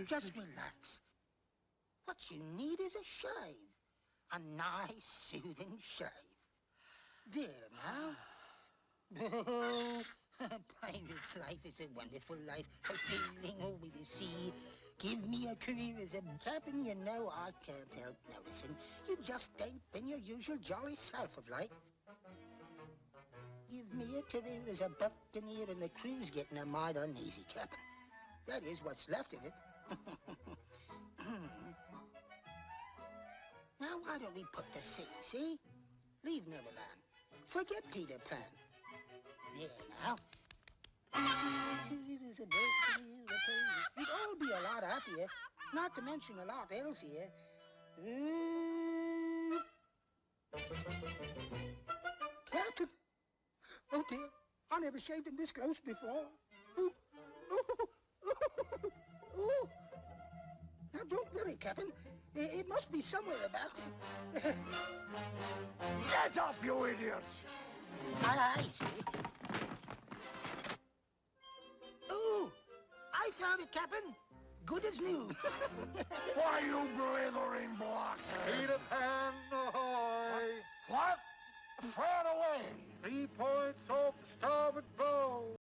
just relax. What you need is a shave. A nice, soothing shave. There now. Oh, a pirate's life is a wonderful life, a sailing over the sea. Give me a career as a captain, you know I can't help noticing. You just ain't been your usual jolly self of late. Give me a career as a buccaneer and the crew's getting a mite uneasy, Captain. That is what's left of it. Now why don't we put to sea, see? Leave Neverland. Forget Peter Pan. There now. You'd all be a lot happier, not to mention a lot healthier. Captain! Oh dear, I never shaved him this close before. Oh, oh, oh, oh. Now don't worry, Captain. It must be somewhere about. Get up, you idiots! I see. Oh, I found it, Captain. Good as new. Why, you blithering blockhead! Peter Pan!